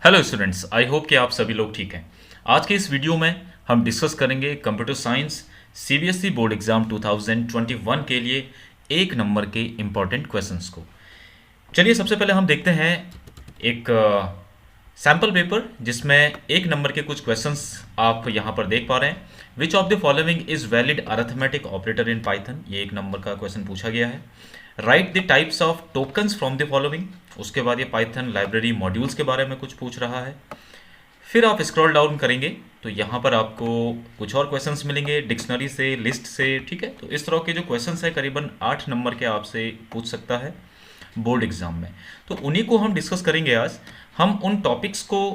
Hello students, I hope कि आप सभी लोग ठीक हैं। आज के इस वीडियो में हम डिस्कस करेंगे computer science CBSE board exam 2021 के लिए एक नंबर के इम्पॉर्टेंट क्वेश्चंस को। चलिए सबसे पहले हम देखते हैं एक सैम्पल पेपर जिसमें एक नंबर के कुछ क्वेश्चंस आप यहाँ पर देख पा रहे हैं। Which of the following is valid arithmetic operator in Python, ये एक नंबर का क्वेश्चन पूछा गया है। Right the types of tokens from the following, उसके बाद ये पाइथन लाइब्रेरी मॉड्यूल्स के बारे में कुछ पूछ रहा है। फिर आप स्क्रॉल डाउन करेंगे तो यहाँ पर आपको कुछ और क्वेश्चंस मिलेंगे डिक्शनरी से, लिस्ट से, ठीक है। तो इस तरह के जो क्वेश्चंस है करीबन 8 नंबर के आपसे पूछ सकता है बोर्ड एग्जाम में। तो उन्हीं को हम डिस्कस करेंगे आज। हम उन टॉपिक्स को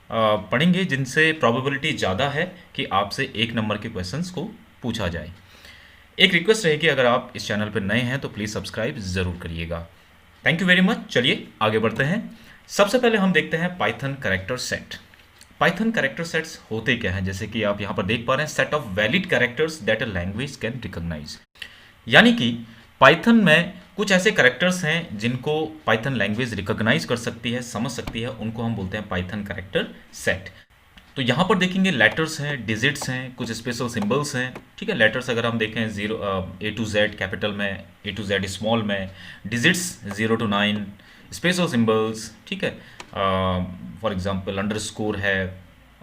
पढ़ेंगे जिनसे प्रोबेबिलिटी ज़्यादा है कि आपसे एक नंबर के क्वेश्चंस को पूछा जाए। एक रिक्वेस्ट रहेगी, अगर आप इस चैनल पर नए हैं तो प्लीज़ सब्सक्राइब ज़रूर करिएगा। Thank you very much. चलिए आगे बढ़ते हैं। सबसे पहले हम देखते हैं Python character set. Python character sets होते क्या हैं, जैसे कि आप यहाँ पर देख पा रहे हैं, set of valid characters that a language can recognise. यानी कि पाइथन में कुछ ऐसे कैरेक्टर्स हैं जिनको पाइथन लैंग्वेज रिकॉग्नाइज कर सकती है, समझ सकती है, उनको हम बोलते हैं पाइथन कैरेक्टर सेट। तो यहाँ पर देखेंगे लेटर्स हैं, डिजिट्स हैं, कुछ स्पेशल सिंबल्स हैं, ठीक है। लेटर्स अगर हम देखें A to Z कैपिटल में, A to Z स्मॉल में, डिजिट्स 0 to 9, स्पेशल सिंबल्स, ठीक है। फॉर एग्जांपल अंडरस्कोर है,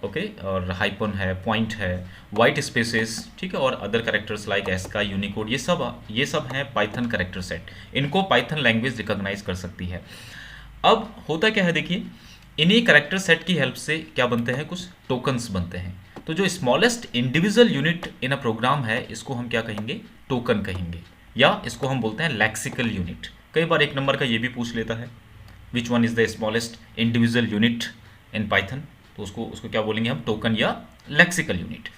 ओके, और हाइपन है, पॉइंट है, वाइट स्पेसेस, ठीक है, और अदर कैरेक्टर्स लाइक एस्का, यूनिकोड, ये सब हैं पाइथन कैरेक्टर सेट। इनको पाइथन लैंग्वेज रिकॉग्नाइज कर सकती है। अब होता क्या है, देखिए, इन्हीं कैरेक्टर सेट की हेल्प से क्या बनते हैं, कुछ टोकन्स बनते हैं। तो जो smallest individual unit in a program है, इसको हम क्या कहेंगे, टोकन कहेंगे, या इसको हम बोलते हैं लैक्सिकल यूनिट। कई बार एक नंबर का ये भी पूछ लेता है, which one is the smallest individual unit in Python, तो उसको क्या बोलेंगे हम, टोकन या लैक्सिकल यूनिट।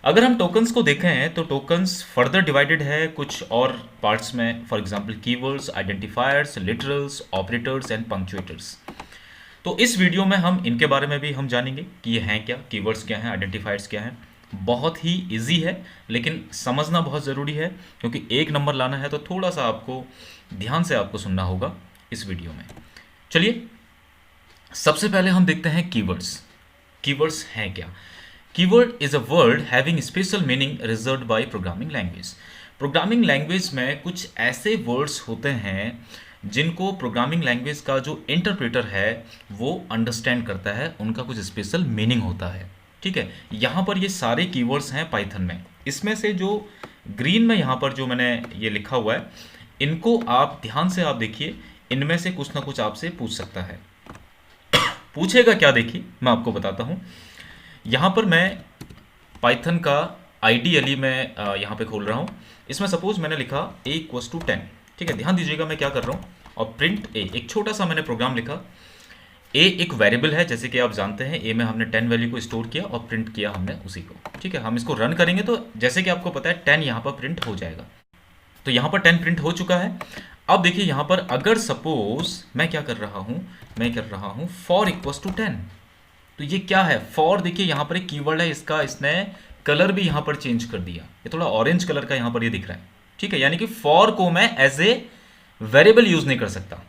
अगर हम टोकन्स को देखें तो टोकन्स फर्दर डिवाइडेड है कुछ और पार्ट्स में, for example keywords, identifiers, literals, operators and punctuators. तो इस वीडियो में हम इनके बारे में भी हम जानेंगे कि ये हैं क्या, कीवर्ड्स क्या हैं, आइडेंटिफायर्स क्या हैं। बहुत ही इजी है लेकिन समझना बहुत ज़रूरी है, क्योंकि एक नंबर लाना है तो थोड़ा सा आपको ध्यान से आपको सुनना होगा इस वीडियो में। चलिए सबसे पहले हम देखते हैं कीवर्ड्स। कीवर्ड्स हैं क्या? Keyword is a word having special meaning reserved by programming language. Programming language में कुछ ऐसे वर्ड्स होते हैं जिनको प्रोग्रामिंग लैंग्वेज का जो इंटरप्रेटर है वो अंडरस्टैंड करता है, उनका कुछ स्पेशल मीनिंग होता है, ठीक है। यहाँ पर ये सारे कीवर्ड्स हैं पाइथन में। इसमें से जो ग्रीन में यहाँ पर जो मैंने ये लिखा हुआ है, इनको आप ध्यान से आप देखिए, इनमें से कुछ ना कुछ आपसे पूछ सकता है। पूछेगा क्या, देखिए मैं आपको बताता हूँ। यहाँ पर मैं पाइथन का आइडियली मैं यहाँ पे खोल रहा हूँ। इसमें सपोज मैंने लिखा a = 10, ठीक है। ध्यान दीजिएगा मैं क्या कर रहा हूँ, और प्रिंट a, एक छोटा सा मैंने प्रोग्राम लिखा। a एक वेरिएबल है, जैसे कि आप जानते हैं, a में हमने 10 वैल्यू को स्टोर किया और प्रिंट किया हमने उसी को, ठीक है। हम इसको रन करेंगे तो जैसे कि आपको पता है 10 यहाँ पर प्रिंट हो जाएगा। तो यहाँ पर 10 प्रिंट हो चुका है। अब देखिए यहाँ पर अगर सपोज मैं क्या कर रहा हूँ, मैं कर रहा हूँ for = 10। तो ये क्या है, फॉर, देखिए यहाँ पर एक कीवर्ड है, इसका इसने कलर भी यहाँ पर चेंज कर दिया, ये थोड़ा ऑरेंज कलर का यहाँ पर ये दिख रहा है, ठीक है। यानी कि फॉर को मैं एज ए वेरिएबल यूज नहीं कर सकता।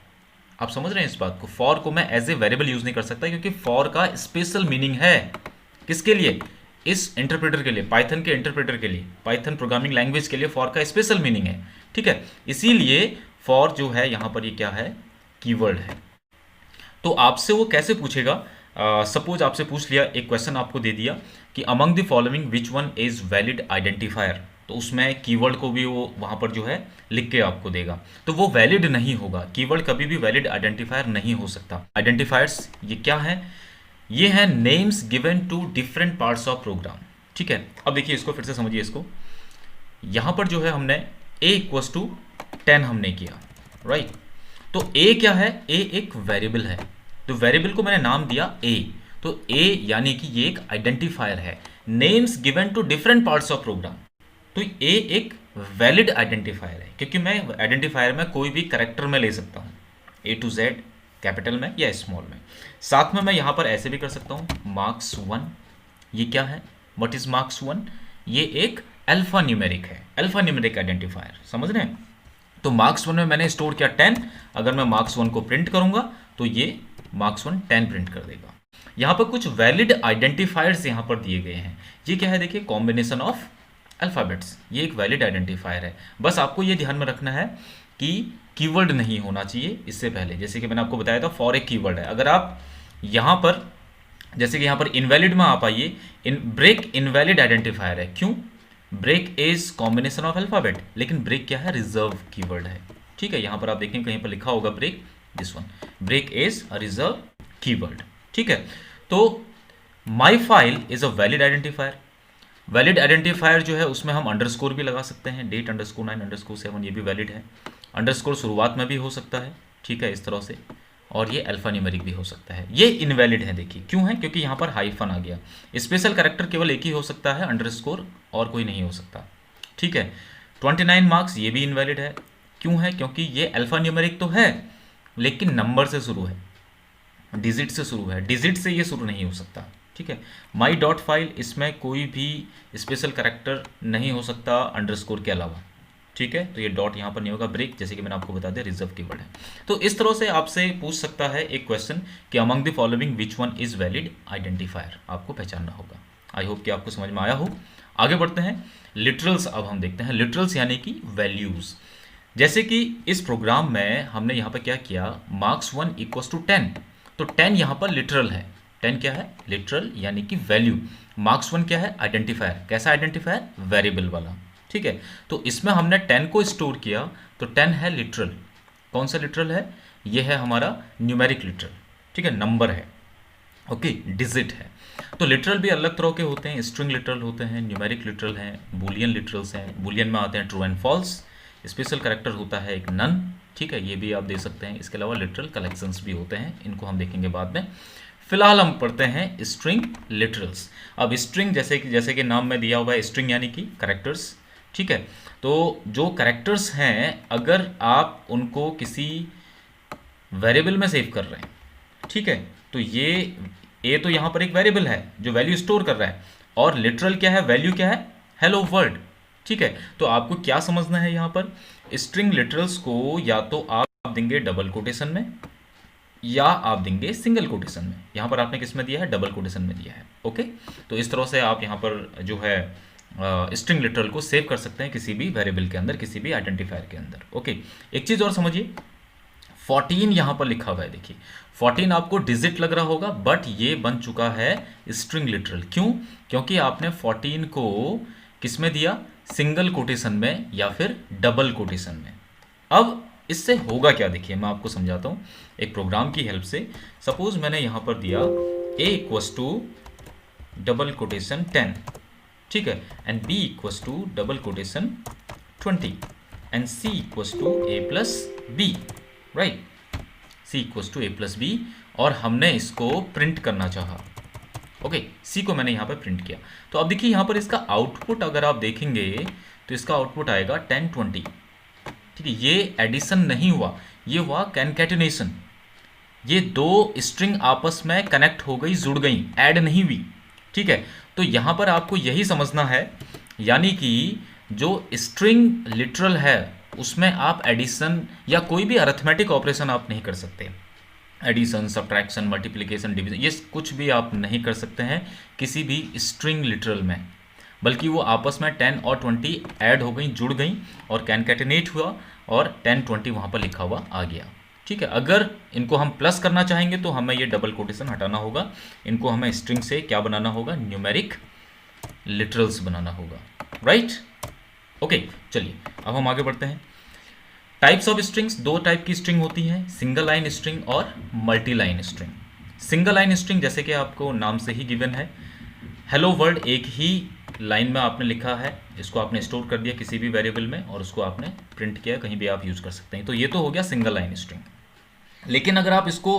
आप समझ रहे हैं इस बात को, फॉर को मैं एज ए वेरिएबल यूज नहीं कर सकता, क्योंकि फॉर का स्पेशल मीनिंग है किसके लिए, इस इंटरप्रेटर के लिए, पाइथन के इंटरप्रेटर के लिए, पाइथन प्रोग्रामिंग लैंग्वेज के लिए फॉर का स्पेशल मीनिंग है, ठीक है। इसीलिए फॉर जो है यहाँ पर ये क्या है, कीवर्ड है। तो आपसे वो कैसे पूछेगा, सपोज आपसे पूछ लिया, एक क्वेश्चन आपको दे दिया कि among the following which one is valid identifier, तो उसमें कीवर्ड को भी वो वहाँ पर जो है लिख के आपको देगा, तो वो वैलिड नहीं होगा। कीवर्ड कभी भी वैलिड आइडेंटिफायर नहीं हो सकता। आइडेंटिफायर्स ये क्या है, ये है names given to different parts of program, ठीक है। अब देखिए इसको फिर से समझिए, इसको यहाँ पर जो है हमने a = 10 हमने किया, राइट। तो a क्या है, a एक वेरिएबल है, तो वेरिएबल को मैंने नाम दिया a, तो a यानी कि ये एक आइडेंटिफायर है। Names given to different parts of program, तो a एक वैलिड आइडेंटिफायर है, क्योंकि मैं आइडेंटिफायर में कोई भी कैरेक्टर में ले सकता हूँ, A to Z कैपिटल में या स्मॉल में। साथ में मैं यहाँ पर ऐसे भी कर सकता हूँ, marks1, ये क्या है, व्हाट इज marks1, ये एक अल्फा न्यूमेरिक है, अल्फा न्यूमेरिक आइडेंटिफायर, समझ रहे हैं। तो marks1 में मैंने स्टोर किया 10, अगर मैं marks1 को प्रिंट करूंगा तो ये marks1 10 प्रिंट कर देगा। यहाँ पर कुछ वैलिड आइडेंटिफायर्स यहाँ पर दिए गए हैं। ये क्या है देखिए, कॉम्बिनेशन ऑफ अल्फ़ाबेट्स, ये एक वैलिड आइडेंटिफायर है। बस आपको ये ध्यान में रखना है कि कीवर्ड नहीं होना चाहिए इससे पहले। जैसे कि मैंने आपको बताया था फॉर एक कीवर्ड है। अगर आप यहाँ पर जैसे कि यहाँ पर इनवैलिड में आप आइए, इन ब्रेक इनवैलिड आइडेंटिफायर है। क्यों? Break is combination of alphabet, लेकिन ब्रेक क्या है, रिजर्व कीवर्ड है। ठीक है, यहाँ पर आप देखें कहीं पर लिखा होगा break, this one, break is a reserve keyword. ठीक है, तो my file is a valid identifier. Valid identifier जो है उसमें हम अंडरस्कोर भी लगा सकते हैं, डेट अंडरस्कोर 9 अंडरस्कोर 7, ये भी वैलिड है। अंडरस्कोर शुरुआत में भी हो सकता है, ठीक है, इस तरह से, और ये अल्फा न्यूमेरिक भी हो सकता है। ये इनवैलिड है, देखिए क्यों है, क्योंकि यहाँ पर हाइफन आ गया। स्पेशल कैरेक्टर केवल एक ही हो सकता है, अंडरस्कोर और कोई नहीं हो सकता। ठीक है, 29 मार्क्स ये भी इनवैलिड है। क्यों है? क्योंकि ये अल्फा न्यूमेरिक तो है लेकिन नंबर से शुरू है, डिजिट से शुरू है, डिजिट से ये शुरू नहीं हो सकता। ठीक है, माई डॉट फाइल, इसमें कोई भी स्पेशल कैरेक्टर नहीं हो सकता अंडरस्कोर के अलावा। ठीक है, तो ये डॉट यहाँ पर नहीं होगा। ब्रेक जैसे कि मैंने आपको बता दिया रिजर्व कीवर्ड है। तो इस तरह से आपसे पूछ सकता है एक क्वेश्चन कि among the following which one is valid identifier, आपको पहचानना होगा। आई होप कि आपको समझ में आया हो। आगे बढ़ते हैं, लिटरल्स अब हम देखते हैं। लिटरल्स यानी कि वैल्यूज। जैसे कि इस प्रोग्राम में हमने यहाँ पर क्या किया, मार्क्स 1 इक्वल्स टू 10, तो 10 यहाँ पर लिटरल है। 10 क्या है, लिटरल यानी कि वैल्यू। मार्क्स 1 क्या है, आइडेंटिफायर। कैसा आइडेंटिफायर, वेरिएबल वाला। ठीक है, तो इसमें हमने 10 को स्टोर किया, तो 10 है लिटरल। कौन सा लिटरल है, ये है हमारा न्यूमेरिक लिटरल। ठीक है, नंबर है, ओके, डिजिट है। तो लिटरल भी अलग तरह के होते हैं, स्ट्रिंग लिटरल होते हैं, न्यूमेरिक लिटरल हैं, बूलियन लिटरल्स हैं। बूलियन में आते हैं true and false. Special character होता है एक नन। ठीक है, ये भी आप दे सकते हैं। इसके अलावा लिटरल कलेक्शंस भी होते हैं, इनको हम देखेंगे बाद में। फिलहाल हम पढ़ते हैं स्ट्रिंग लिटरल्स। अब स्ट्रिंग जैसे कि नाम में दिया हुआ है, स्ट्रिंग यानी कि कैरेक्टर्स। ठीक है, तो जो कैरेक्टर्स हैं अगर आप उनको किसी वेरिएबल में सेव कर रहे हैं, ठीक है, तो ये तो यहाँ पर एक वेरिएबल है जो वैल्यू स्टोर कर रहा है, और लिटरल क्या है, वैल्यू क्या है, हेलो वर्ल्ड। ठीक है, तो आपको क्या समझना है यहाँ पर, स्ट्रिंग लिटरल्स को या तो आप देंगे डबल कोटेशन में या आप देंगे सिंगल कोटेशन में। यहाँ पर आपने किस में दिया है, डबल कोटेशन में दिया है। ओके, तो इस तरह से आप यहाँ पर जो है स्ट्रिंग लिटरल को सेव कर सकते हैं किसी भी वेरिएबल के अंदर, किसी भी आइडेंटिफायर के अंदर। ओके, एक चीज़ और समझिए, 14 यहाँ पर लिखा हुआ है। देखिए 14 आपको डिजिट लग रहा होगा, बट ये बन चुका है स्ट्रिंग लिटरल। क्यों? क्योंकि आपने 14 को किस में दिया, सिंगल कोटेशन में या फिर डबल कोटेशन में। अब इससे होगा क्या, देखिए मैं आपको समझाता हूँ एक प्रोग्राम की हेल्प से। सपोज मैंने यहाँ पर दिया a equals to double quotation 10, ठीक है, and b equals to double quotation 20 and c equals to a plus b, right, c equals to a plus b, और हमने इसको प्रिंट करना चाहा। ओके, c को मैंने यहाँ पर प्रिंट किया। तो अब देखिए यहाँ पर इसका आउटपुट अगर आप देखेंगे तो इसका आउटपुट आएगा 10 20। ठीक है, ये एडिशन नहीं हुआ, ये हुआ कैनकैटिनेशन। ये दो स्ट्रिंग आपस में कनेक्ट हो गई, जुड़ गई, ऐड नहीं हुई। ठीक है, तो यहाँ पर आपको यही समझना है, यानी कि जो स्ट्रिंग लिटरल है उसमें आप एडिशन या कोई भी अरिथमेटिक ऑपरेशन आप नहीं कर सकते। एडिशन, सब्ट्रैक्शन, मल्टीप्लिकेशन, डिवीजन, ये कुछ भी आप नहीं कर सकते हैं किसी भी स्ट्रिंग लिटरल में, बल्कि वो आपस में 10 और 20 ऐड हो गई, जुड़ गई और कैनकैटिनेट हुआ और 10 20 वहाँ पर लिखा हुआ आ गया। ठीक है, अगर इनको हम प्लस करना चाहेंगे तो हमें ये डबल कोटेशन हटाना होगा, इनको हमें स्ट्रिंग से क्या बनाना होगा, न्यूमेरिक लिटरल्स बनाना होगा, राइट। ओके, चलिए अब हम आगे बढ़ते हैं। टाइप्स ऑफ स्ट्रिंग्स, दो टाइप की स्ट्रिंग होती हैं, सिंगल लाइन स्ट्रिंग और multi line string. Single line string जैसे कि आपको नाम से ही गिवन है, हेलो वर्ल्ड एक ही लाइन में आपने लिखा है, इसको आपने स्टोर कर दिया किसी भी वेरिएबल में और उसको आपने प्रिंट किया, कहीं भी आप यूज कर सकते हैं। तो ये तो हो गया सिंगल लाइन स्ट्रिंग। लेकिन अगर आप इसको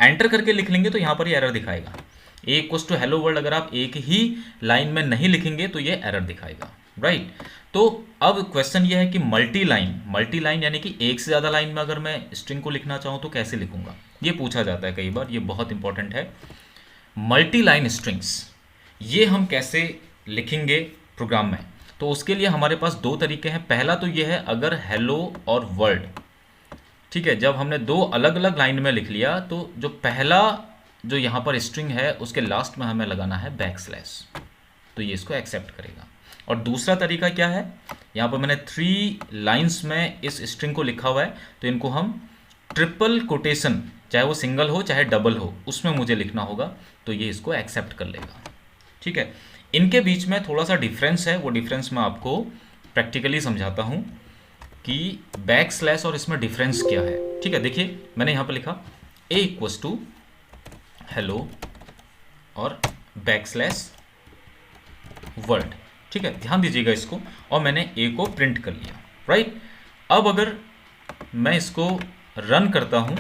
एंटर करके लिख लेंगे तो यहाँ पर ये एरर दिखाएगा। ए इक्वल्स टू हेलो वर्ल्ड अगर आप एक ही लाइन में नहीं लिखेंगे तो ये एरर दिखाएगा, राइट। तो अब क्वेश्चन ये है कि मल्टी लाइन यानी कि एक से ज़्यादा लाइन में अगर मैं स्ट्रिंग को लिखना चाहूँ तो कैसे लिखूंगा, ये पूछा जाता है कई बार, ये बहुत इंपॉर्टेंट है। मल्टी लाइन स्ट्रिंग्स ये हम कैसे लिखेंगे प्रोग्राम में, तो उसके लिए हमारे पास दो तरीके हैं। पहला तो ये है, अगर हेलो और वर्ल्ड, ठीक है, जब हमने दो अलग अलग लाइन में लिख लिया तो जो पहला जो यहाँ पर स्ट्रिंग है उसके लास्ट में हमें लगाना है बैकस्लैश, तो ये इसको एक्सेप्ट करेगा। और दूसरा तरीका क्या है, यहाँ पर मैंने 3 लाइंस में इस स्ट्रिंग को लिखा हुआ है, तो इनको हम ट्रिपल कोटेशन, चाहे वो सिंगल हो चाहे डबल हो, उसमें मुझे लिखना होगा, तो ये इसको एक्सेप्ट कर लेगा। ठीक है, इनके बीच में थोड़ा सा डिफरेंस है, वो डिफरेंस मैं आपको प्रैक्टिकली समझाता हूँ कि बैकस्लैश और इसमें डिफरेंस क्या है। ठीक है, देखिए मैंने यहाँ पर लिखा a इक्वस टू हेलो और बैकस्लैश वर्ड। ठीक है, ध्यान दीजिएगा इसको, और मैंने a को प्रिंट कर लिया, राइट। अब अगर मैं इसको रन करता हूं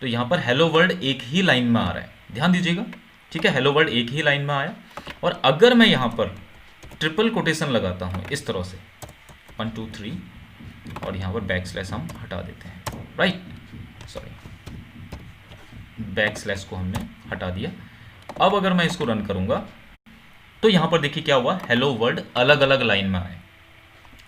तो यहां पर हेलो वर्ल्ड एक ही लाइन में आ रहा है, ध्यान दीजिएगा। ठीक है, हेलो वर्ल्ड एक ही लाइन में आया, और अगर मैं यहां पर ट्रिपल कोटेशन लगाता हूं इस तरह से 1 2 3, और यहां पर बैकस्लैश हम हटा देते हैं, राइट, सॉरी, बैकस्लैश को हमने हटा दिया। अब अगर मैं इसको रन करूंगा तो यहां पर देखिए क्या हुआ, हेलो वर्ल्ड अलग अलग लाइन में आए,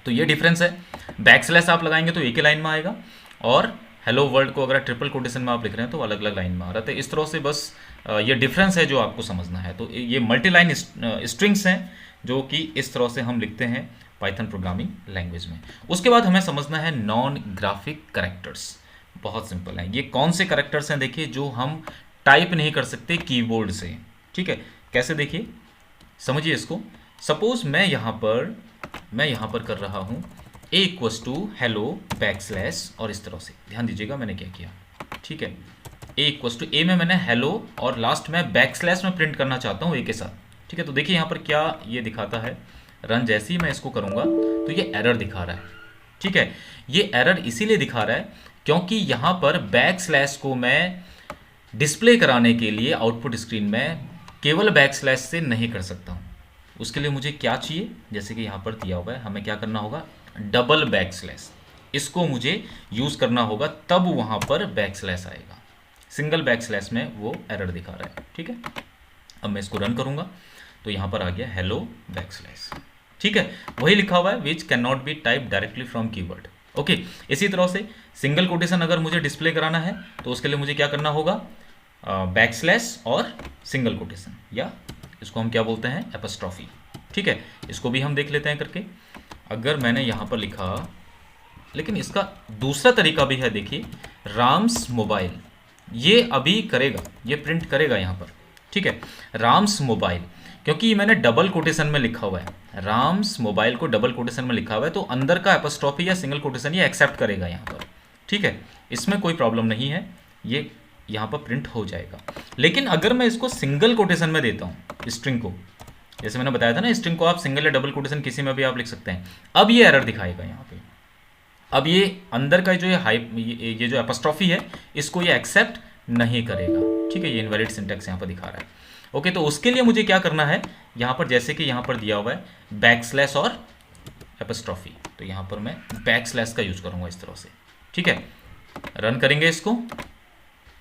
तो ये डिफरेंस है। बैकस्लैश आप लगाएंगे तो एक ही लाइन में आएगा, और हेलो वर्ल्ड को अगर ट्रिपल कोटेशन में आप लिख रहे हैं तो अलग अलग लाइन में आ रहा है। तो इस तरह से बस ये डिफरेंस है जो आपको समझना है। तो ये मल्टी लाइन स्ट्रिंग्स हैं जो कि इस तरह से हम लिखते हैं पाइथन प्रोग्रामिंग लैंग्वेज में। उसके बाद हमें समझना है नॉन ग्राफिक कैरेक्टर्स। बहुत सिंपल है, ये कौन से कैरेक्टर्स हैं, देखिए, जो हम टाइप नहीं कर सकते कीबोर्ड से। ठीक है, कैसे, देखिए, समझिए इसको। सपोज मैं यहाँ पर कर रहा हूँ a equals to hello backslash, और इस तरह से ध्यान दीजिएगा मैंने क्या किया। ठीक है, a इक्वस टू a में मैंने हेलो और लास्ट में बैकस्लैश में प्रिंट करना चाहता हूँ a के साथ। ठीक है, तो देखिए यहाँ पर क्या ये दिखाता है, रन जैसे ही मैं इसको करूँगा तो ये एरर दिखा रहा है। ठीक है, ये एरर इसीलिए दिखा रहा है क्योंकि यहाँ पर बैकस्लैश को मैं डिस्प्ले कराने के लिए आउटपुट स्क्रीन में केवल बैकस्लैश से नहीं कर सकता हूँ। उसके लिए मुझे क्या चाहिए, जैसे कि यहाँ पर दिया हुआ है, हमें क्या करना होगा, डबल बैकस्लैश, इसको मुझे यूज़ करना होगा, तब वहाँ पर बैकस्लैश आएगा। सिंगल बैकस्लैश में वो एरर दिखा रहा है। ठीक है, अब मैं इसको रन करूँगा तो यहाँ पर आ गया हेलो बैकस्लैश। ठीक है, वही लिखा हुआ है, which can not be type directly from keyword. Okay, इसी तरह से सिंगल कोटेशन अगर मुझे डिस्प्ले कराना है तो उसके लिए मुझे क्या करना होगा, बैकस्लैश और सिंगल कोटेशन, या इसको हम क्या बोलते हैं, एपस्ट्रॉफी। ठीक है, इसको भी हम देख लेते हैं करके। अगर मैंने यहाँ पर लिखा, लेकिन इसका दूसरा तरीका भी है, देखिए, राम्स मोबाइल, ये अभी करेगा, ये प्रिंट करेगा यहाँ पर। ठीक है, राम्स मोबाइल, क्योंकि मैंने डबल कोटेशन में लिखा हुआ है, राम्स मोबाइल को डबल कोटेशन में लिखा हुआ है, तो अंदर का एपस्ट्रॉफी या सिंगल कोटेशन ये एक्सेप्ट करेगा यहाँ पर। ठीक है, इसमें कोई प्रॉब्लम नहीं है, ये यहाँ पर प्रिंट हो जाएगा। लेकिन अगर मैं इसको सिंगल कोटेशन में देता हूँ स्ट्रिंग को, जैसे मैंने बताया था ना, स्ट्रिंग को आप सिंगल या डबल कोटेशन किसी में भी आप लिख सकते हैं, अब ये एरर दिखाएगा यहाँ पे। अब ये अंदर का जो ये जो एपस्ट्रॉफी है, इसको ये एक्सेप्ट नहीं करेगा। ठीक है, ये इनवैलिड सिंटैक्स यहाँ पर दिखा रहा है। ओके, तो उसके लिए मुझे क्या करना है, यहाँ पर जैसे कि यहाँ पर दिया हुआ है बैकस्लैश और एपस्ट्रॉफी, तो यहाँ पर मैं बैकस्लैश का यूज करूँगा इस तरह से। ठीक है, रन करेंगे इसको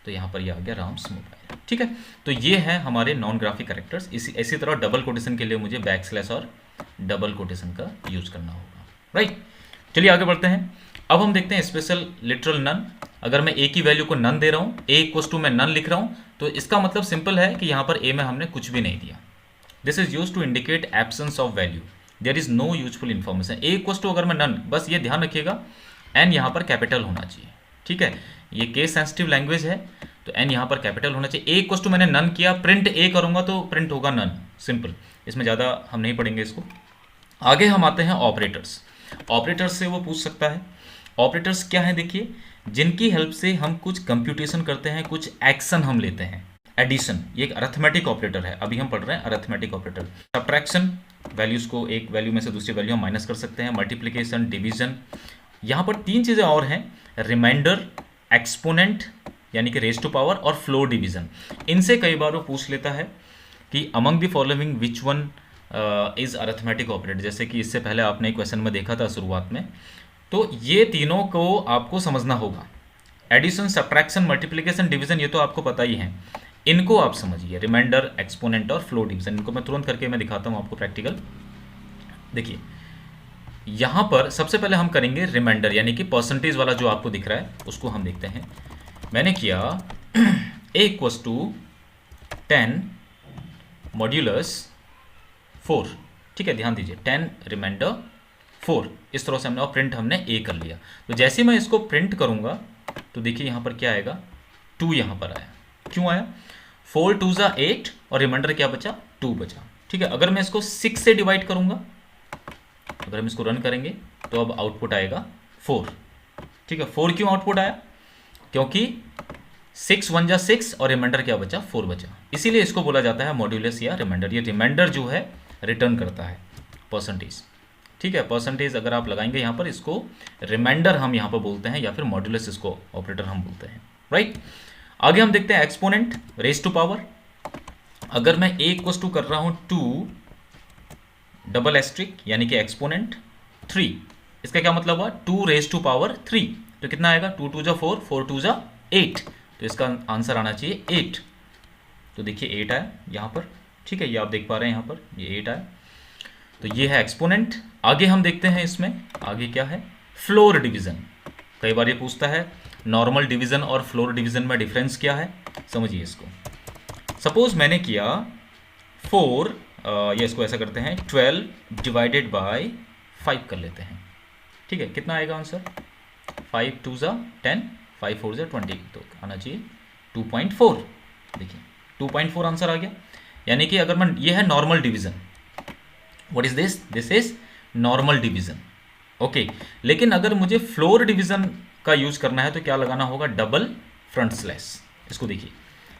तो यहाँ पर ये आ गया राम्स मोबाइल। ठीक है, तो ये है हमारे नॉन ग्राफिक कैरेक्टर्स। इसी तरह डबल कोटेशन के लिए मुझे बैकस्लैश और डबल कोटेशन का यूज करना होगा, राइट। चलिए आगे बढ़ते हैं। अब हम देखते हैं स्पेशल लिटरल नन। अगर मैं ए की वैल्यू को नन दे रहा हूँ, ए इक्वस टू मैं नन लिख रहा हूँ, तो इसका मतलब सिंपल है कि यहाँ पर ए में हमने कुछ भी नहीं दिया। This is use to indicate absence of value, there is no useful information. A equals to अगर मैं नन, बस ये ध्यान रखिएगा एन यहाँ पर कैपिटल होना चाहिए। ठीक है, ये केस सेंसिटिव लैंग्वेज है, तो एन यहाँ पर कैपिटल होना चाहिए। ए इक्वस टू मैंने नन किया, प्रिंट ए करूँगा तो प्रिंट होगा नन, सिंपल। इसमें ज़्यादा हम नहीं पढ़ेंगे इसको। आगे हम आते हैं ऑपरेटर्स। ऑपरेटर्स से वो पूछ सकता है, ऑपरेटर्स क्या है, देखिए, जिनकी हेल्प से हम कुछ कंप्यूटेशन करते हैं, कुछ एक्शन हम लेते हैं। एडिशन, ये एक अरिथमेटिक ऑपरेटर है, अभी हम पढ़ रहे हैं अरिथमेटिक ऑपरेटर। सब्ट्रैक्शन, वैल्यूज को एक वैल्यू में से दूसरी वैल्यू हम माइनस कर सकते हैं। Multiplication, division. यहाँ पर तीन चीज़ें और हैं, रिमाइंडर, एक्सपोनेंट यानी कि रेज टू पावर, और फ्लोर डिवीजन। इनसे कई बार वो पूछ लेता है कि among the following which one is arithmetic operator, जैसे कि इससे पहले आपने क्वेश्चन में देखा था शुरुआत में। तो ये तीनों को आपको समझना होगा, एडिशन, सब्ट्रैक्शन, मल्टीप्लिकेशन, डिवीजन, ये तो आपको पता ही है, इनको आप समझिए। रिमाइंडर, एक्सपोनेंट और फ्लोर डिवीजन, इनको मैं तुरंत करके मैं दिखाता हूँ आपको प्रैक्टिकल। देखिए, यहाँ पर सबसे पहले हम करेंगे रिमाइंडर, यानी कि परसेंटेज वाला जो आपको दिख रहा है उसको हम देखते हैं। मैंने किया ए इक्वस टू 10 मॉड्यूलस 4, ठीक है, ध्यान दीजिए 10 रिमाइंडर 4, इस तरह से हमने, और प्रिंट हमने ए कर लिया। तो जैसे ही मैं इसको प्रिंट करूंगा तो देखिए यहाँ पर क्या आएगा, 2 यहाँ पर आया। क्यों आया? 4 2 ज़ा 8 और रिमाइंडर क्या बचा, 2 बचा। ठीक है, अगर मैं इसको 6 से डिवाइड करूंगा, अगर हम इसको रन करेंगे तो अब आउटपुट आएगा 4। ठीक है, 4 क्यों आउटपुट आया? क्योंकि 6 1 जा 6 और रिमाइंडर क्या बचा, 4 बचा। इसीलिए इसको बोला जाता है मॉड्यूलस या रिमाइंडर। ये रिमाइंडर जो है रिटर्न करता है परसेंटेज। ठीक है, परसेंटेज अगर आप लगाएंगे यहाँ पर, इसको रिमाइंडर हम यहाँ पर बोलते हैं, या फिर मॉड्यूलस इसको ऑपरेटर हम बोलते हैं, राइट। आगे हम देखते हैं एक्सपोनेंट रेज टू पावर। अगर मैं ए इक्वल टू कर रहा हूँ 2 डबल एस्ट्रिक यानी कि एक्सपोनेंट 3, इसका क्या मतलब हुआ, 2 रेज टू पावर 3, तो कितना आएगा, 2 2 जा 4 4 2 जा 8, तो इसका आंसर आना चाहिए 8। तो देखिए 8 आया यहाँ पर। ठीक है, ये आप देख पा रहे हैं यहाँ पर, ये 8 आया। तो ये है एक्सपोनेंट। आगे हम देखते हैं इसमें, आगे क्या है, फ्लोर डिवीजन। कई बार ये पूछता है नॉर्मल डिवीजन और फ्लोर डिवीजन में डिफरेंस क्या है, समझिए इसको। सपोज मैंने किया 4, या इसको ऐसा करते हैं 12 डिवाइडेड बाय 5 कर लेते हैं। ठीक है, कितना आएगा आंसर, 5 2 ज़ा 10 5 4 ज़ा 20, तो आना चाहिए 2.4। देखिए 2.4 आंसर आ गया। यानी कि अगर मैं, ये है normal division, what is this, this is normal division. Okay, लेकिन अगर मुझे फ्लोर डिवीजन का यूज करना है तो क्या लगाना होगा, डबल फ्रंट स्लैश। इसको देखिए,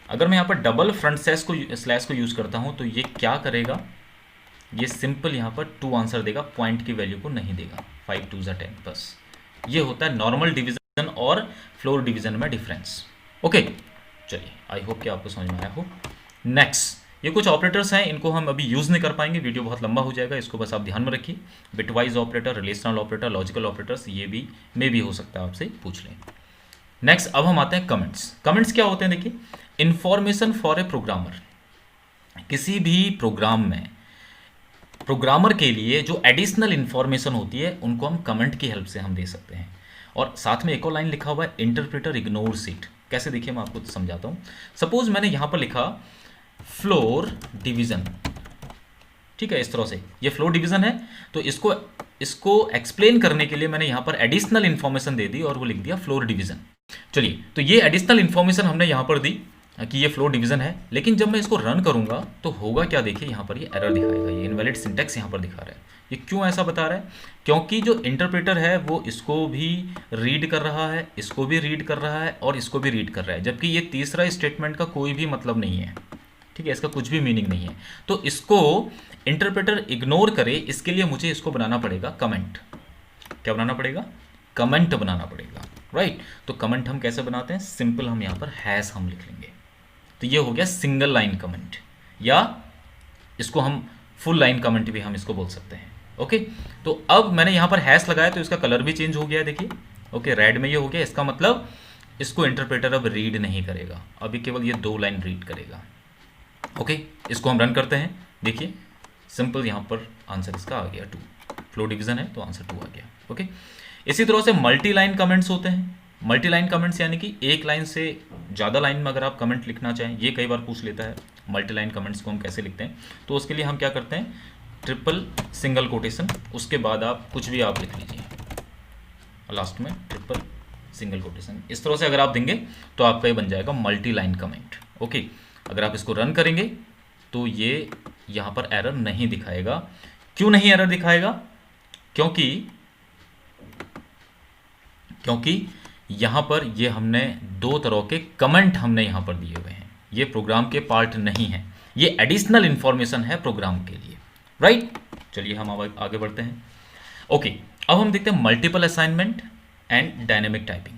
अगर मैं यहाँ पर डबल फ्रंट स्लैश को यूज करता हूँ तो ये क्या करेगा, ये सिंपल यहाँ पर 2 आंसर देगा, पॉइंट की वैल्यू को नहीं देगा। 5 2 ज़ा 10 बस। ये होता है नॉर्मल डिवीजन और फ्लोर डिवीजन में डिफरेंस। ओके, चलिए, आई होप कि आपको समझ में आया हो। नेक्स्ट, ये कुछ ऑपरेटर्स हैं, इनको हम अभी यूज़ नहीं कर पाएंगे, वीडियो बहुत लंबा हो जाएगा, इसको बस आप ध्यान में रखिए। Bitwise operator, relational operator, logical operators, ये भी मे भी हो सकता है आपसे पूछ लें। नेक्स्ट, अब हम आते हैं कमेंट्स। कमेंट्स क्या होते हैं, देखिए, इंफॉर्मेशन फॉर ए प्रोग्रामर। किसी भी प्रोग्राम में प्रोग्रामर के लिए जो एडिशनल इंफॉर्मेशन होती है उनको हम कमेंट की हेल्प से हम दे सकते हैं। और साथ में एक और लाइन लिखा हुआ है, इंटरप्रेटर इग्नोर्स इट। कैसे, देखिए मैं आपको समझाता हूँ। सपोज मैंने यहाँ पर लिखा फ्लोर डिवीजन, ठीक है, इस तरह से ये फ्लोर डिवीजन है, तो इसको एक्सप्लेन करने के लिए मैंने यहाँ पर एडिशनल इंफॉर्मेशन दे दी और वो लिख दिया फ्लोर डिवीजन। चलिए, तो ये एडिशनल इंफॉर्मेशन हमने यहाँ पर दी कि ये फ्लोर डिवीजन है, लेकिन जब मैं इसको रन करूंगा तो होगा क्या, देखिए यहाँ पर ये एरर दिखाएगा, ये इनवैलिड सिंटैक्स यहाँ पर दिखा रहा है। ये क्यों ऐसा बता रहा है, क्योंकि जो इंटरप्रेटर है वो इसको भी रीड कर रहा है, इसको भी रीड कर रहा है और इसको भी रीड कर रहा है, जबकि ये तीसरा स्टेटमेंट का कोई भी मतलब नहीं है। ठीक है, इसका कुछ भी मीनिंग नहीं है। तो इसको इंटरप्रेटर इग्नोर करे, इसके लिए मुझे इसको बनाना पड़ेगा कमेंट। क्या बनाना पड़ेगा, कमेंट बनाना पड़ेगा, राइट। तो कमेंट हम कैसे बनाते हैं, सिंपल, हम यहाँ पर हैश हम लिख लेंगे। तो ये हो गया सिंगल लाइन कमेंट, या इसको हम फुल लाइन कमेंट भी हम इसको बोल सकते हैं। ओके, तो अब मैंने यहाँ पर हैश लगाया तो इसका कलर भी चेंज हो गया है, देखिए। ओके, रेड में ये हो गया, इसका मतलब इसको इंटरप्रेटर अब रीड नहीं करेगा, अभी केवल ये 2 लाइन रीड करेगा। ओके, इसको हम रन करते हैं, देखिए सिंपल, यहाँ पर आंसर इसका आ गया 2। फ्लो डिवीजन है तो आंसर 2 आ गया। ओके, इसी तरह से मल्टी लाइन कमेंट्स होते हैं। मल्टी लाइन कमेंट्स यानी कि एक लाइन से ज़्यादा लाइन में अगर आप कमेंट लिखना चाहें, ये कई बार पूछ लेता है मल्टी लाइन कमेंट्स को हम कैसे लिखते हैं। तो उसके लिए हम क्या करते हैं, ट्रिपल सिंगल कोटेशन, उसके बाद आप कुछ भी आप लिख लीजिए, लास्ट में ट्रिपल सिंगल कोटेशन। इस तरह से अगर आप देंगे तो आपका ये बन जाएगा मल्टी लाइन कमेंट। ओके, अगर आप इसको रन करेंगे तो ये यहाँ पर एरर नहीं दिखाएगा। क्यों नहीं एरर दिखाएगा, क्योंकि यहाँ पर ये हमने 2 तरह के कमेंट हमने यहाँ पर दिए हुए हैं, ये प्रोग्राम के पार्ट नहीं है, ये एडिशनल इंफॉर्मेशन है प्रोग्राम के लिए, राइट। चलिए हम आगे बढ़ते हैं। ओके, अब हम देखते हैं multiple assignment and dynamic typing.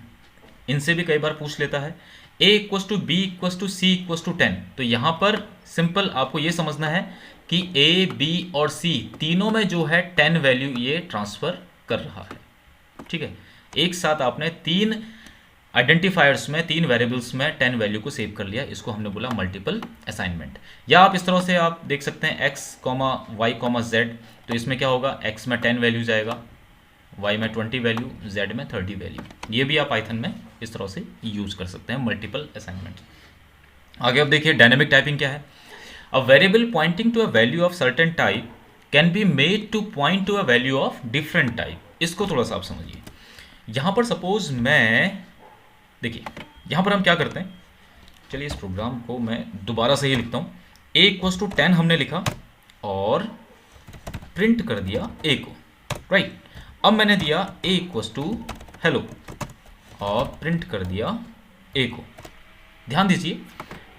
इनसे भी कई बार पूछ लेता है, a equals to b equals to c equals to 10। तो यहाँ पर सिंपल आपको ये समझना है कि a, b और c तीनों में जो है 10 वैल्यू ये ट्रांसफ़र कर रहा है। ठीक है, एक साथ आपने 3 आइडेंटिफायर्स में, 3 वेरिएबल्स में 10 वैल्यू को सेव कर लिया, इसको हमने बोला मल्टीपल असाइनमेंट। या आप इस तरह से आप देख सकते हैं x, y, z, तो इसमें क्या होगा, x में 10 वैल्यू जाएगा, y में 20 वैल्यू, z में 30 वैल्यू। ये भी आप पाइथन में इस तरह से यूज कर सकते हैं मल्टीपल असाइनमेंट। आगे अब देखिए डायनेमिक टाइपिंग क्या है। A variable pointing to a value of certain type can be made to point to a value of different type. इसको थोड़ा सा आप समझिए। यहाँ पर सपोज मैं, देखिए यहाँ पर हम क्या करते हैं, चलिए इस प्रोग्राम को मैं दोबारा से ही लिखता हूँ। a इक्वल्स टू 10 हमने लिखा और प्रिंट कर दिया a को, राइट। अब मैंने दिया a इक्वल्स टू हेलो और प्रिंट कर दिया a को। ध्यान दीजिए,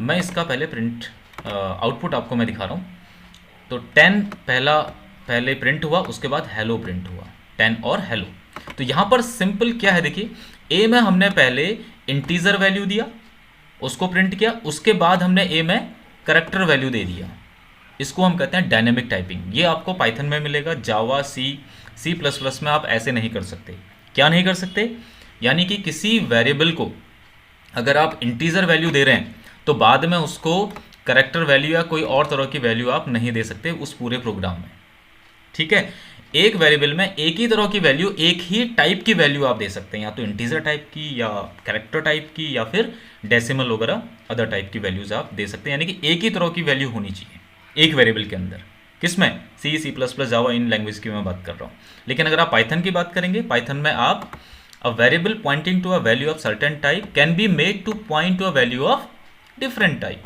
मैं इसका पहले प्रिंट आउटपुट आपको मैं दिखा रहा हूँ। तो 10 पहले प्रिंट हुआ, उसके बाद हेलो प्रिंट हुआ, 10 और हेलो। तो यहाँ पर सिंपल क्या है, देखिए a में हमने पहले इंटीजर वैल्यू दिया, उसको प्रिंट किया, उसके बाद हमने a में करैक्टर वैल्यू दे दिया। इसको हम कहते हैं डायनेमिक टाइपिंग। ये आपको पाइथन में मिलेगा, जावा, सी प्लस प्लस में आप ऐसे नहीं कर सकते। क्या नहीं कर सकते, यानी कि किसी वेरिएबल को अगर आप इंटीजर वैल्यू दे रहे हैं तो बाद में उसको करैक्टर वैल्यू या कोई और तरह की वैल्यू आप नहीं दे सकते उस पूरे प्रोग्राम में, ठीक है। एक वेरिएबल में एक ही तरह की वैल्यू, एक ही टाइप की वैल्यू आप दे सकते हैं, या तो इंटीजर टाइप की या कैरेक्टर टाइप की या फिर डेसिमल वगैरह अदर टाइप की वैल्यूज आप दे सकते हैं। यानी कि एक ही तरह की वैल्यू होनी चाहिए एक वेरिएबल के अंदर। किसमें, सी प्लस प्लस, जावा, इन लैंग्वेज की मैं बात कर रहा हूँ। लेकिन अगर आप पाइथन की बात करेंगे, पाइथन में आप a variable pointing to a value of certain type can be made to point to a value of different type,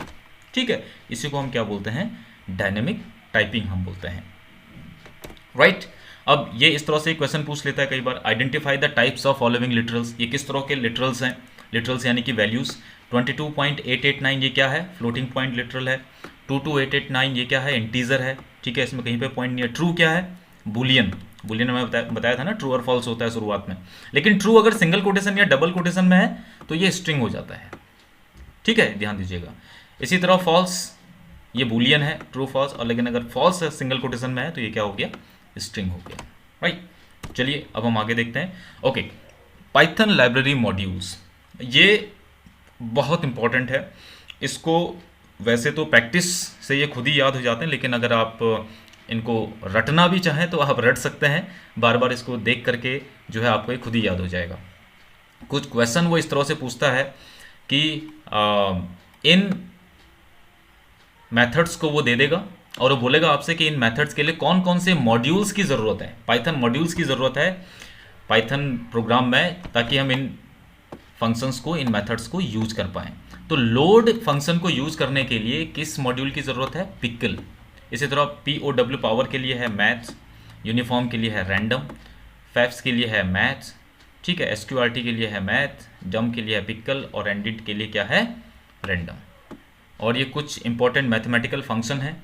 ठीक है। इसी को हम क्या बोलते हैं, डायनेमिक टाइपिंग हम बोलते हैं, राइट। अब ये इस तरह से क्वेश्चन पूछ लेता है कई बार, identify the types of following literals. ये किस तरह के लिटरल्स हैं, लिटरल्स यानी कि वैल्यूज। 22.889 ये क्या है, फ्लोटिंग पॉइंट लिटरल है। 22889 ये क्या है, इंटीजर है, ठीक है, इसमें कहीं पे पॉइंट नहीं है। ट्रू क्या है, बुलियन। बुलियन में बताया था ना, ट्रू और फॉल्स होता है शुरुआत में, लेकिन ट्रू अगर सिंगल कोटेशन या डबल कोटेशन में है तो ये स्ट्रिंग हो जाता है, ठीक है, ध्यान दीजिएगा। इसी तरह फॉल्स, ये बुलियन है, ट्रू फॉल्स, और लेकिन अगर फॉल्स सिंगल कोटेशन में है तो ये क्या हो गया, स्ट्रिंग हो गया, राइट। चलिए अब हम आगे देखते हैं। ओके, पाइथन लाइब्रेरी मॉड्यूल्स, ये बहुत इंपॉर्टेंट है। इसको वैसे तो प्रैक्टिस से ये खुद ही याद हो जाते हैं, लेकिन अगर आप इनको रटना भी चाहें तो आप रट सकते हैं। बार बार इसको देख करके जो है आपको ये खुद ही याद हो जाएगा। कुछ क्वेश्चन वो इस तरह से पूछता है कि इन मेथड्स को वो दे देगा और वो बोलेगा आपसे कि इन मेथड्स के लिए कौन कौन से मॉड्यूल्स की ज़रूरत है, पाइथन मॉड्यूल्स की ज़रूरत है पाइथन प्रोग्राम में, ताकि हम इन फंक्शंस को, इन मेथड्स को यूज कर पाएँ। तो लोड फंक्शन को यूज करने के लिए किस मॉड्यूल की ज़रूरत है, पिकल। इसी तरह POW पावर के लिए है मैथ्स, यूनिफॉर्म के लिए है रैंडम, फैफ्स के लिए है मैथ्स, ठीक है, SQRT के लिए है मैथ, जम के लिए है पिकल, और एंडिट के लिए क्या है, रैंडम। और ये कुछ इंपॉर्टेंट मैथमेटिकल फंक्शन है,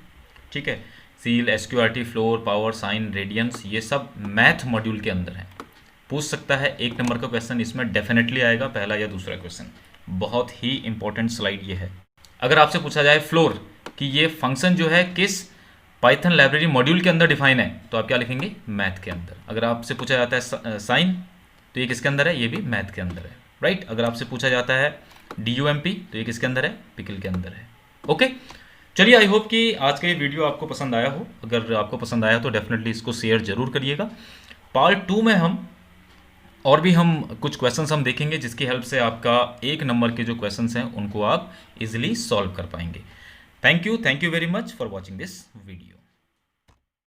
ठीक है, ceil, SQRT, floor, power, sine, radians, ये सब मैथ मॉड्यूल के अंदर है। पूछ सकता है 1 नंबर का क्वेश्चन इसमें डेफिनेटली आएगा, पहला या दूसरा क्वेश्चन। बहुत ही इंपॉर्टेंट स्लाइड ये है। अगर आपसे पूछा जाए फ्लोर कि ये फंक्शन जो है किस पाइथन लाइब्रेरी मॉड्यूल के अंदर डिफाइन है, तो आप क्या लिखेंगे, मैथ के अंदर। अगर आपसे पूछा जाता है साइन, तो ये किसके अंदर है, ये भी मैथ के अंदर है, राइट। अगर आपसे पूछा जाता है DUMP, तो ये किसके अंदर है, पिकल के अंदर है। ओके, चलिए, आई होप कि आज का ये वीडियो आपको पसंद आया हो। अगर आपको पसंद आया तो डेफिनेटली इसको शेयर जरूर करिएगा। पार्ट 2 में हम कुछ क्वेश्चंस हम देखेंगे, जिसकी हेल्प से आपका 1 नंबर के जो क्वेश्चंस हैं उनको आप इजीली सॉल्व कर पाएंगे। Thank you very much for watching this video.